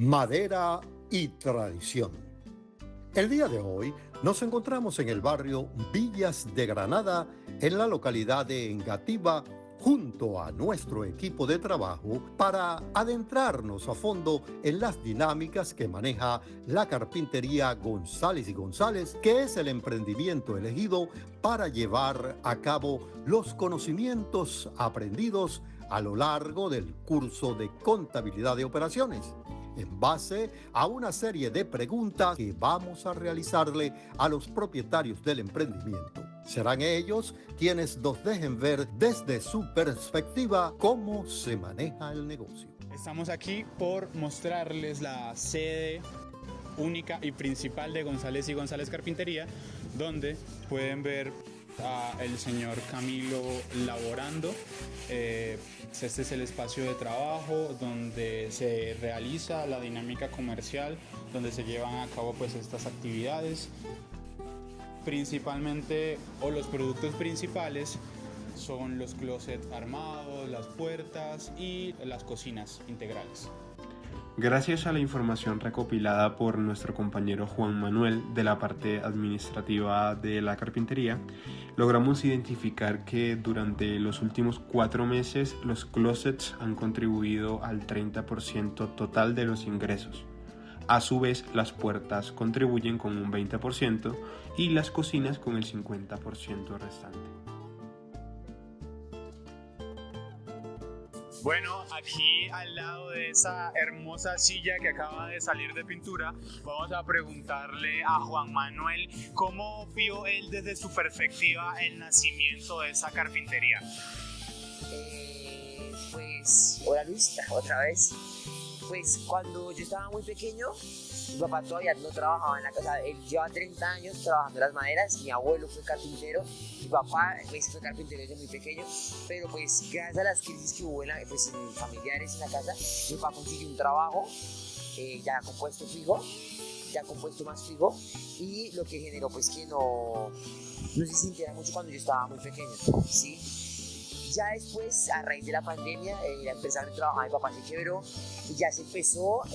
madera y tradición. El día de hoy nos encontramos en el barrio Villas de Granada, en la localidad de Engativá, junto a nuestro equipo de trabajo para adentrarnos a fondo en las dinámicas que maneja la carpintería González y González, que es el emprendimiento elegido para llevar a cabo los conocimientos aprendidos a lo largo del curso de contabilidad de operaciones, en base a una serie de preguntas que vamos a realizarle a los propietarios del emprendimiento. Serán ellos quienes nos dejen ver desde su perspectiva cómo se maneja el negocio. Estamos aquí por mostrarles la sede única y principal de González y González Carpintería, donde pueden ver al señor Camilo laborando. Este es el espacio de trabajo donde se realiza la dinámica comercial, donde se llevan a cabo pues estas actividades. Principalmente, o los productos principales son los closets armados, las puertas y las cocinas integrales. Gracias a la información recopilada por nuestro compañero Juan Manuel de la parte administrativa de la carpintería, logramos identificar que durante los últimos 4 meses los closets han contribuido al 30% total de los ingresos. A su vez, las puertas contribuyen con un 20% y las cocinas con el 50% restante. Bueno, aquí al lado de esa hermosa silla que acaba de salir de pintura, vamos a preguntarle a Juan Manuel cómo vio él desde su perspectiva el nacimiento de esa carpintería. Pues, hola Luis, otra vez. Pues cuando yo estaba muy pequeño, mi papá todavía no trabajaba en la casa. Él lleva 30 años trabajando en las maderas. Mi abuelo fue carpintero. Mi papá pues, fue carpintero desde muy pequeño. Pero pues gracias a las crisis que hubo en familiares en la casa, mi papá consiguió un trabajo ya compuesto fijo, ya compuesto más fijo. Y lo que generó pues que no se sintiera mucho cuando yo estaba muy pequeño, ¿sí? Ya después, a raíz de la pandemia, la empresa donde trabajaba mi papá se quebró y ya se empezó a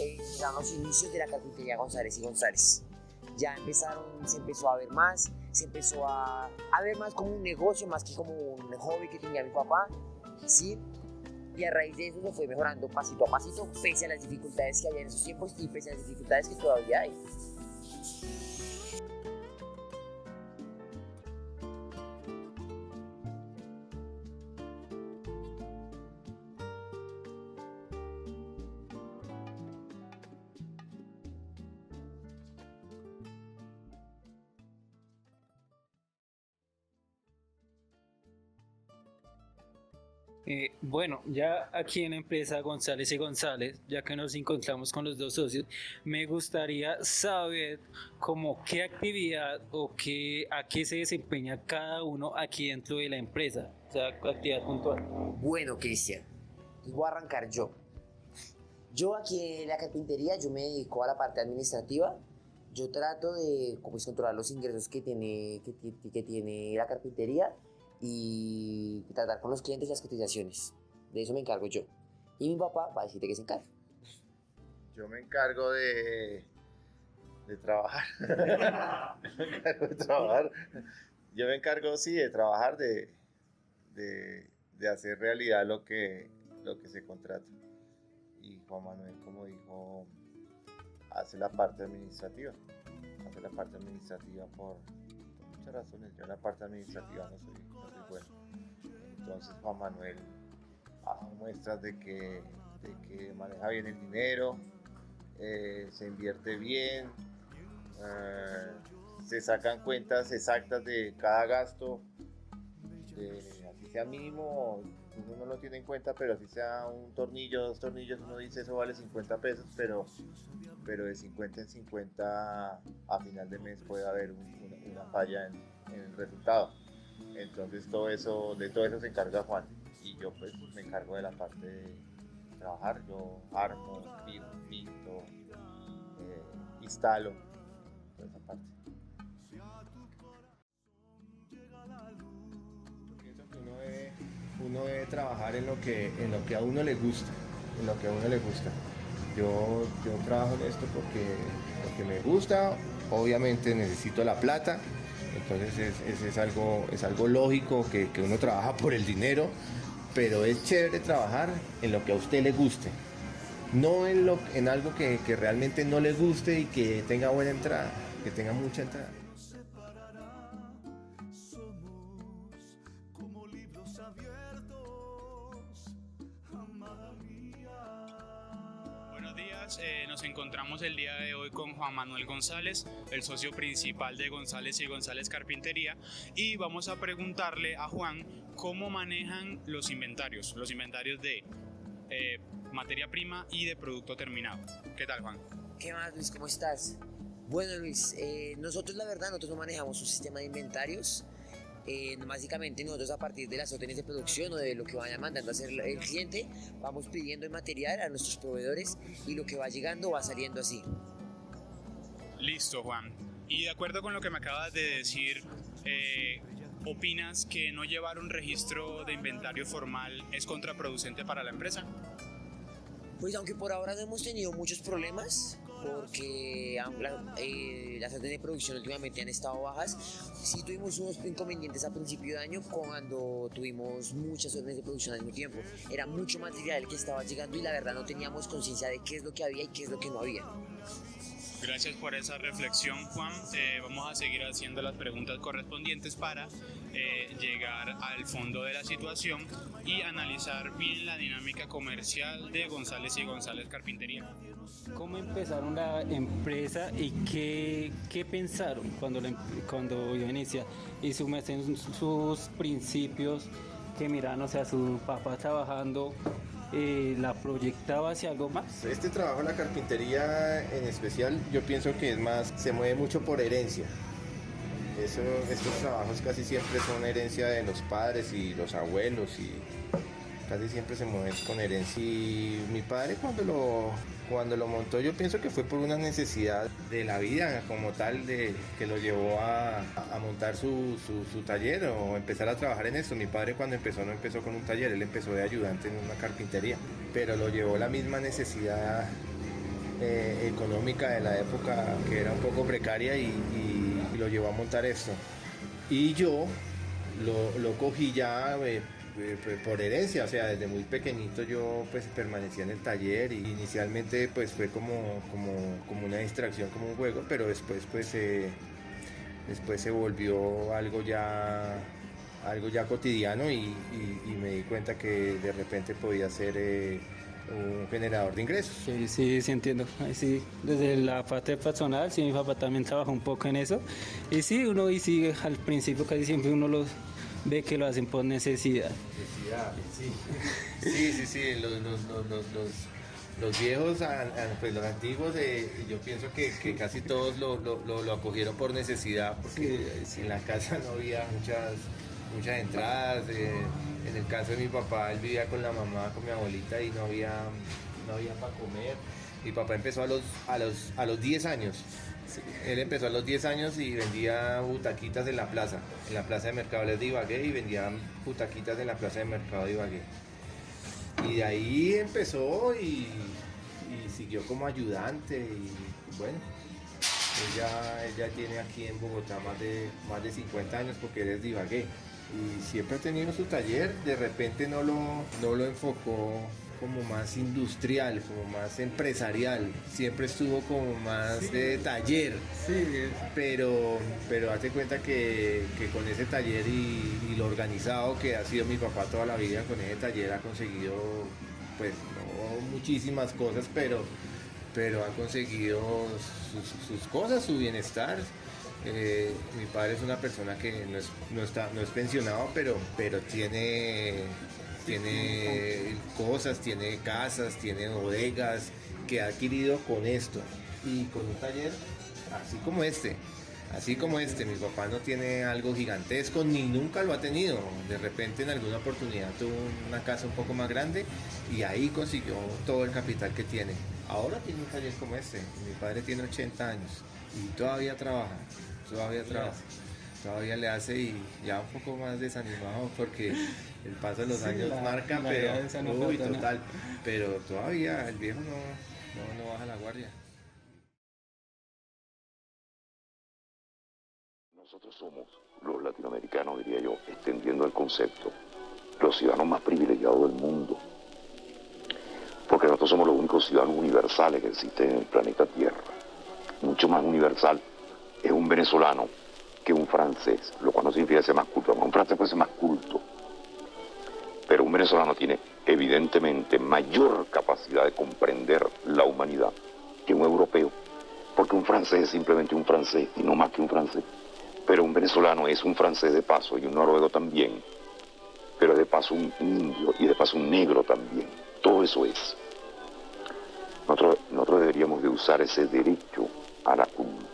los inicios de la carpintería González y González. Ya se empezó a ver más, se empezó a ver más como un negocio, más que como un hobby que tenía mi papá, ¿sí? Y a raíz de eso se fue mejorando pasito a pasito, pese a las dificultades que había en esos tiempos y pese a las dificultades que todavía hay. Bueno, ya aquí en la empresa González y González, ya que nos encontramos con los dos socios, me gustaría saber cómo qué actividad o a qué se desempeña cada uno aquí dentro de la empresa, o sea, actividad puntual. Bueno, Cristian, voy a arrancar yo. Yo aquí en la carpintería, yo me dedico a la parte administrativa. Yo trato de pues, controlar los ingresos que tiene la carpintería y tratar con los clientes las cotizaciones. De eso me encargo yo. Y mi papá va a decirte que se encarga. Yo me encargo de trabajar. Me encargo de trabajar. Yo me encargo, sí, de trabajar, de hacer realidad lo que se contrata. Y Juan Manuel, como dijo, hace la parte administrativa. Hace la parte administrativa por muchas razones. Yo en la parte administrativa no soy bueno. Entonces Juan Manuel ha dado muestras de que maneja bien el dinero, se invierte bien, se sacan cuentas exactas de cada gasto, así sea mínimo, uno no lo tiene en cuenta, pero así sea un tornillo, 2 tornillos, uno dice eso vale 50 pesos, pero de 50 en 50 a final de mes puede haber una falla en el resultado. Entonces de todo eso se encarga Juan y yo pues me encargo de la parte de trabajar. Yo armo, pinto, instalo, toda esa parte. Yo pienso que uno debe trabajar en lo que a uno le gusta, Yo trabajo en esto porque me gusta, obviamente necesito la plata, entonces es algo lógico que uno trabaja por el dinero, pero es chévere trabajar en lo que a usted le guste, no en algo que realmente no le guste y que tenga buena entrada, que tenga mucha entrada. Nos encontramos el día de hoy con Juan Manuel González, el socio principal de González y González Carpintería, y vamos a preguntarle a Juan cómo manejan los inventarios de materia prima y de producto terminado. ¿Qué tal, Juan? ¿Qué más, Luis? ¿Cómo estás? Bueno, Luis, nosotros no manejamos un sistema de inventarios. Básicamente nosotros, a partir de las órdenes de producción o de lo que vaya mandando a hacer el cliente, vamos pidiendo el material a nuestros proveedores y lo que va llegando va saliendo así. Listo, Juan. Y de acuerdo con lo que me acabas de decir, ¿opinas que no llevar un registro de inventario formal es contraproducente para la empresa? Pues aunque por ahora no hemos tenido muchos problemas, porque las órdenes de producción últimamente han estado bajas. Sí tuvimos unos inconvenientes a principio de año cuando tuvimos muchas órdenes de producción al mismo tiempo. Era mucho material que estaba llegando y la verdad no teníamos conciencia de qué es lo que había y qué es lo que no había. Gracias por esa reflexión, Juan. Vamos a seguir haciendo las preguntas correspondientes para llegar al fondo de la situación y analizar bien la dinámica comercial de González y González Carpintería. ¿Cómo empezaron la empresa y qué pensaron cuando iba a iniciar? Y en sus principios, que miran, o sea, su papá trabajando, ¿la proyectaba hacia algo más? Este trabajo de la carpintería en especial, yo pienso que se mueve mucho por herencia. Estos trabajos casi siempre son herencia de los padres y los abuelos y casi siempre se mueven con herencia. Y mi padre cuando lo montó, yo pienso que fue por una necesidad de la vida como tal, que lo llevó a montar su taller o empezar a trabajar en esto. Mi padre cuando no empezó con un taller, él empezó de ayudante en una carpintería, pero lo llevó la misma necesidad económica de la época, que era un poco precaria, y lo llevó a montar esto. Y yo lo cogí ya por herencia, o sea, desde muy pequeñito yo pues permanecía en el taller y inicialmente pues fue como una distracción, como un juego, pero después se volvió algo ya cotidiano y me di cuenta que de repente podía ser un generador de ingresos. Sí, entiendo. Sí, desde la parte personal, sí, mi papá también trabajó un poco en eso. Y sí, al principio casi siempre uno los ve que lo hacen por necesidad. Sí. Los viejos, pues los antiguos, yo pienso que casi todos lo acogieron por necesidad, porque en la casa no había muchas entradas. En el caso de mi papá, él vivía con la mamá, con mi abuelita, y no había para comer. Mi papá empezó a los 10 años. Él empezó a los 10 años y vendía butaquitas en la plaza de Mercado de Ibagué, y vendía butaquitas en la plaza de Mercado de Ibagué. Y de ahí empezó y siguió como ayudante, y bueno, él ya tiene aquí en Bogotá más de 50 años, porque él es de Ibagué. Y siempre ha tenido su taller, de repente no lo enfocó como más industrial, como más empresarial, siempre estuvo como más de taller, pero hazte cuenta que con ese taller y lo organizado que ha sido mi papá toda la vida, con ese taller ha conseguido, pues no muchísimas cosas, pero ha conseguido sus cosas, su bienestar. Mi padre es una persona que no es pensionado, pero tiene cosas, tiene casas, tiene bodegas que ha adquirido con esto, y con un taller así como este. Mi papá no tiene algo gigantesco, ni nunca lo ha tenido. De repente en alguna oportunidad tuvo una casa un poco más grande y ahí consiguió todo el capital que tiene. Ahora tiene un taller como este. Mi padre tiene 80 años y todavía trabaja. Todavía le hace, y ya un poco más desanimado porque el paso de los años marca, pero total, pero todavía el viejo no baja la guardia. Nosotros somos los latinoamericanos, diría yo, extendiendo el concepto, los ciudadanos más privilegiados del mundo, porque nosotros somos los únicos ciudadanos universales que existen en el planeta Tierra. Mucho más universal es un venezolano que un francés, lo cual no significa ser más culto. Un francés puede ser más culto, pero un venezolano tiene evidentemente mayor capacidad de comprender la humanidad que un europeo, porque un francés es simplemente un francés y no más que un francés. Pero un venezolano es un francés de paso y un noruego también, pero de paso un indio y de paso un negro también. Todo eso es. Nosotros deberíamos de usar ese derecho a la cultura